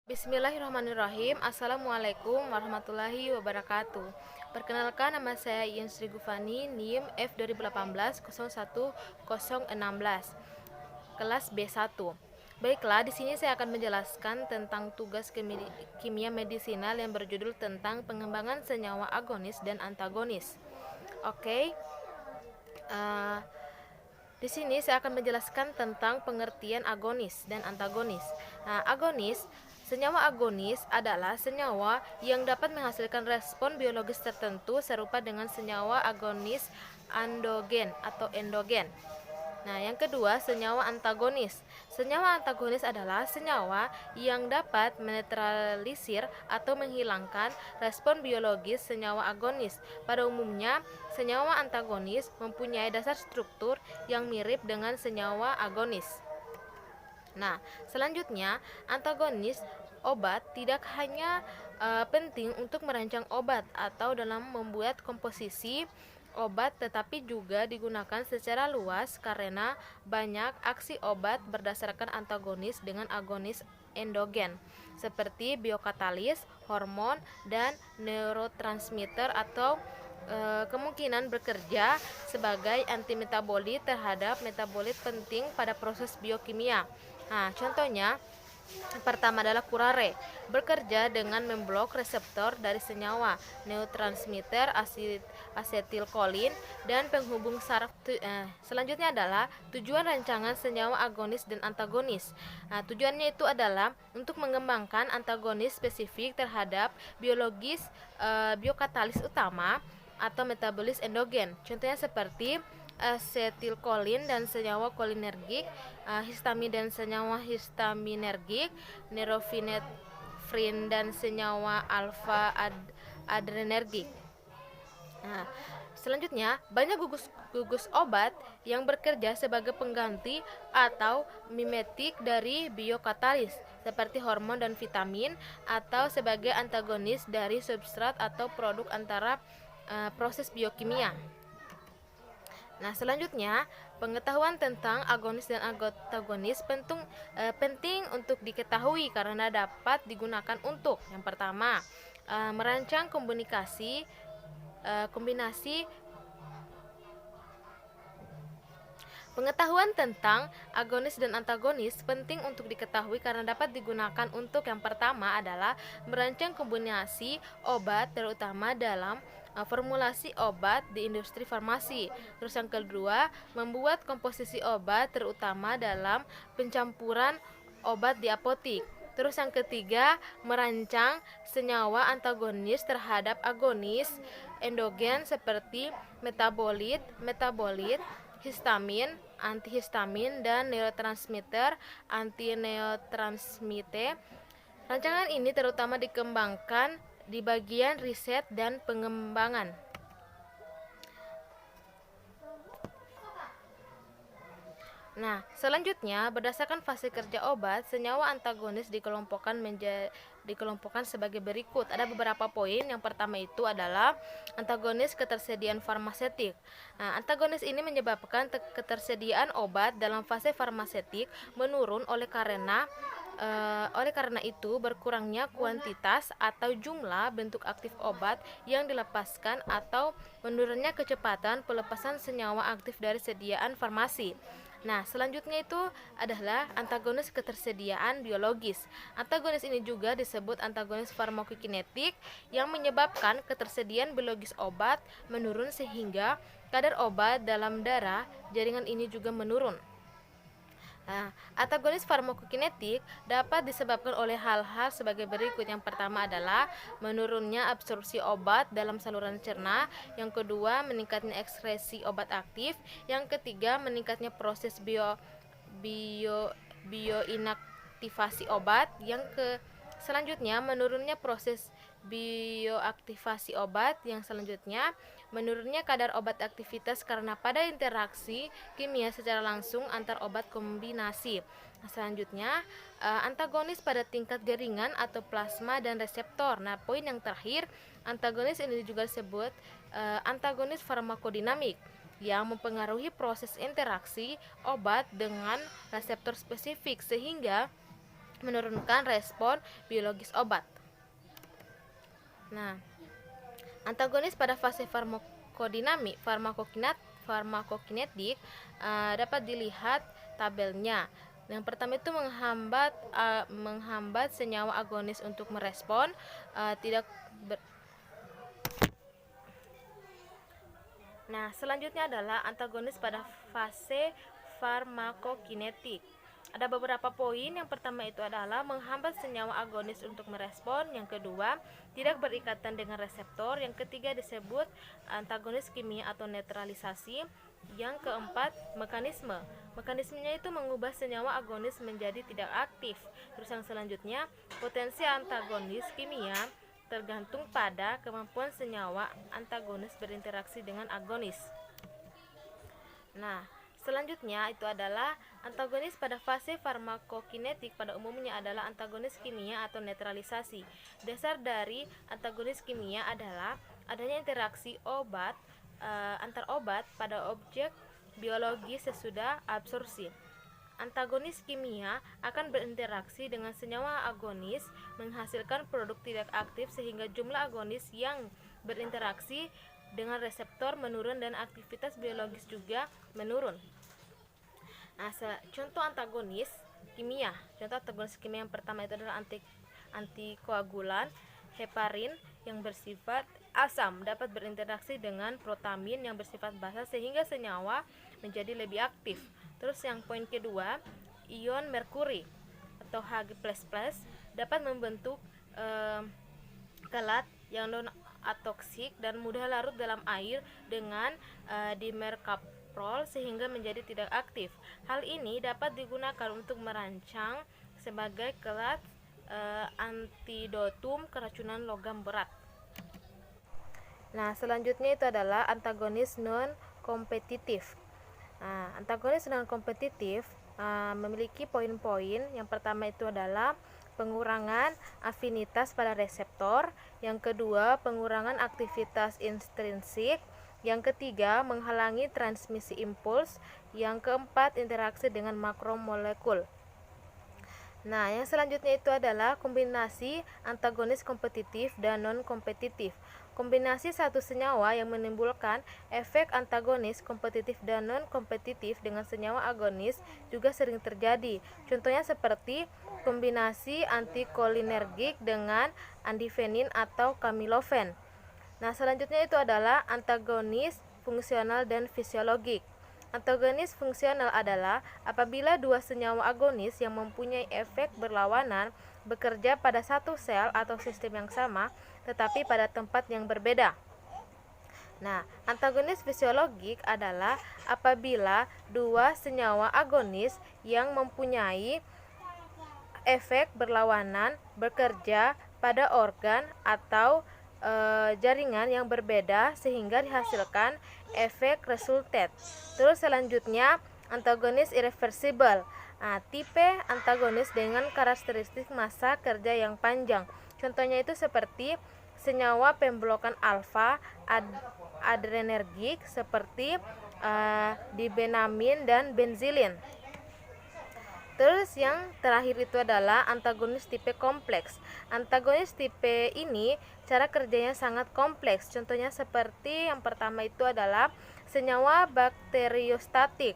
Bismillahirrahmanirrahim. Assalamualaikum warahmatullahi wabarakatuh. Perkenalkan, nama saya Iin Sri Gufani, NIM F2018 01016, kelas B1. Baiklah, di sini saya akan menjelaskan tentang tugas kimia medisinal yang berjudul tentang pengembangan senyawa agonis dan antagonis. Oke. Di sini saya akan menjelaskan tentang pengertian agonis dan antagonis. Nah, senyawa agonis adalah senyawa yang dapat menghasilkan respon biologis tertentu serupa dengan senyawa agonis endogen atau endogen. Nah, yang kedua, senyawa antagonis. Senyawa antagonis adalah senyawa yang dapat menetralisir atau menghilangkan respon biologis senyawa agonis. Pada umumnya, senyawa antagonis mempunyai dasar struktur yang mirip dengan senyawa agonis. Nah, selanjutnya, antagonis obat tidak hanya penting untuk merancang obat atau dalam membuat komposisi obat, tetapi juga digunakan secara luas karena banyak aksi obat berdasarkan antagonis dengan agonis endogen seperti biokatalis, hormon, dan neurotransmitter atau kemungkinan bekerja sebagai antimetabolit terhadap metabolit penting pada proses biokimia. Nah, contohnya pertama adalah kurare, bekerja dengan memblok reseptor dari senyawa neurotransmitter asetilkolin dan penghubung saraf. Selanjutnya adalah tujuan rancangan senyawa agonis dan antagonis. Nah, tujuannya itu adalah untuk mengembangkan antagonis spesifik terhadap biokatalis utama atau metabolis endogen. Contohnya seperti asetilkolin dan senyawa kolinergik, histamin dan senyawa histaminergik, neurofinefrin dan senyawa alfa adrenergik. Nah, selanjutnya, banyak gugus obat yang bekerja sebagai pengganti atau mimetik dari biokatalis seperti hormon dan vitamin, atau sebagai antagonis dari substrat atau produk antara proses biokimia. Nah, selanjutnya, pengetahuan tentang agonis dan antagonis penting untuk diketahui karena dapat digunakan untuk yang pertama, merancang kombinasi. Pengetahuan tentang agonis dan antagonis penting untuk diketahui karena dapat digunakan untuk yang pertama adalah merancang kombinasi obat, terutama dalam formulasi obat di industri farmasi. Terus yang kedua, membuat komposisi obat, terutama dalam pencampuran obat di apotik. Terus yang ketiga, merancang senyawa antagonis terhadap agonis endogen seperti metabolit, histamin, antihistamin, dan neurotransmitter, antineurotransmite. Rancangan ini terutama dikembangkan di bagian riset dan pengembangan. Nah, selanjutnya, berdasarkan fase kerja obat, senyawa antagonis dikelompokkan sebagai berikut. Ada beberapa poin. Yang pertama itu adalah antagonis ketersediaan farmasetik. Nah, antagonis ini menyebabkan ketersediaan obat dalam fase farmasetik menurun oleh karena itu berkurangnya kuantitas atau jumlah bentuk aktif obat yang dilepaskan atau menurunnya kecepatan pelepasan senyawa aktif dari sediaan farmasi. Nah, selanjutnya itu adalah antagonis ketersediaan biologis. Antagonis ini juga disebut antagonis farmakokinetik yang menyebabkan ketersediaan biologis obat menurun sehingga kadar obat dalam darah jaringan ini juga menurun. Nah, antagonis farmakokinetik dapat disebabkan oleh hal-hal sebagai berikut. Yang pertama adalah menurunnya absorpsi obat dalam saluran cerna. Yang kedua, meningkatnya ekskresi obat aktif. Yang ketiga, meningkatnya proses bioinaktivasi obat. Selanjutnya, menurunnya proses bioaktivasi obat. Yang selanjutnya, menurunnya kadar obat aktivitas karena pada interaksi kimia secara langsung antar obat kombinasi. Nah, selanjutnya, antagonis pada tingkat jaringan atau plasma dan reseptor. Nah, poin yang terakhir, antagonis ini juga disebut antagonis farmakodinamik yang mempengaruhi proses interaksi obat dengan reseptor spesifik sehingga menurunkan respon biologis obat. Nah, antagonis pada fase farmakokinetik dapat dilihat tabelnya. Yang pertama itu menghambat senyawa agonis untuk merespon Nah, selanjutnya adalah antagonis pada fase farmakokinetik. Ada beberapa poin. Yang pertama itu adalah menghambat senyawa agonis untuk merespon. Yang kedua, tidak berikatan dengan reseptor. Yang ketiga disebut antagonis kimia atau netralisasi. Yang keempat, mekanisme. Mekanismenya itu mengubah senyawa agonis menjadi tidak aktif. Terus yang selanjutnya, potensi antagonis kimia tergantung pada kemampuan senyawa antagonis berinteraksi dengan agonis. Nah, selanjutnya itu adalah antagonis pada fase farmakokinetik pada umumnya adalah antagonis kimia atau netralisasi. Dasar dari antagonis kimia adalah adanya interaksi antar obat pada objek biologi sesudah absorpsi. Antagonis kimia akan berinteraksi dengan senyawa agonis menghasilkan produk tidak aktif sehingga jumlah agonis yang berinteraksi dengan reseptor menurun dan aktivitas biologis juga menurun. Nah, contoh antagonis kimia. Contoh antagonis kimia yang pertama itu adalah antikoagulan. Heparin yang bersifat asam dapat berinteraksi dengan protamin yang bersifat basa sehingga senyawa menjadi lebih aktif. Terus yang poin kedua, ion merkuri atau Hg++ dapat membentuk kelat yang non-atoksik dan mudah larut dalam air dengan dimercaprol sehingga menjadi tidak aktif. Hal ini dapat digunakan untuk merancang sebagai kelat antidotum keracunan logam berat. Nah, selanjutnya itu adalah antagonis non-kompetitif. Nah, antagonis non-kompetitif memiliki poin-poin. Yang pertama itu adalah pengurangan afinitas pada reseptor. Yang kedua, pengurangan aktivitas intrinsik. Yang ketiga, menghalangi transmisi impuls. Yang keempat, interaksi dengan makromolekul. Nah, yang selanjutnya itu adalah kombinasi antagonis kompetitif dan non-kompetitif. Kombinasi satu senyawa yang menimbulkan efek antagonis kompetitif dan non-kompetitif dengan senyawa agonis juga sering terjadi. Contohnya seperti kombinasi antikolinergik dengan andifenin atau kamilofen. Nah, selanjutnya itu adalah antagonis fungsional dan fisiologik. Antagonis fungsional adalah apabila dua senyawa agonis yang mempunyai efek berlawanan bekerja pada satu sel atau sistem yang sama tetapi pada tempat yang berbeda. Nah, antagonis fisiologik adalah apabila dua senyawa agonis yang mempunyai efek berlawanan bekerja pada organ atau jaringan yang berbeda sehingga dihasilkan efek resultat. Terus selanjutnya antagonis irreversible. Nah, tipe antagonis dengan karakteristik masa kerja yang panjang. Contohnya itu seperti senyawa pemblokan alfa adrenergik seperti dibenamin dan benzilin. Terus yang terakhir itu adalah antagonis tipe kompleks. Antagonis tipe ini cara kerjanya sangat kompleks. Contohnya seperti yang pertama itu adalah senyawa bakteriostatik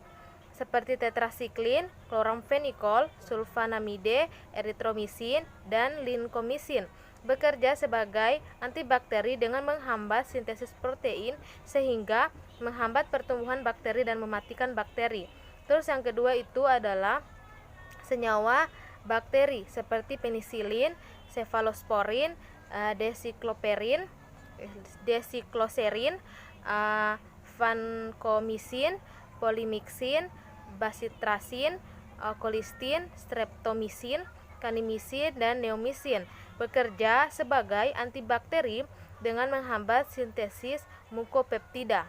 seperti tetrasiklin, kloramfenikol, sulfanamide, eritromisin, dan linkomisin. Bekerja sebagai antibakteri dengan menghambat sintesis protein sehingga menghambat pertumbuhan bakteri dan mematikan bakteri. Terus yang kedua itu adalah senyawa bakteri seperti penisilin, cefalosporin, desikloserin, vancomycin, polymyxin, bacitracin, colistin, streptomycin, kanimisin, dan neomycin. Bekerja sebagai antibakteri dengan menghambat sintesis mukopeptida.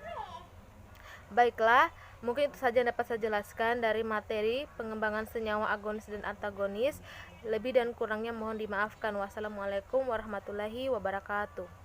Baiklah, mungkin itu saja yang dapat saya jelaskan dari materi pengembangan senyawa agonis dan antagonis. Lebih dan kurangnya mohon dimaafkan. Wassalamualaikum warahmatullahi wabarakatuh.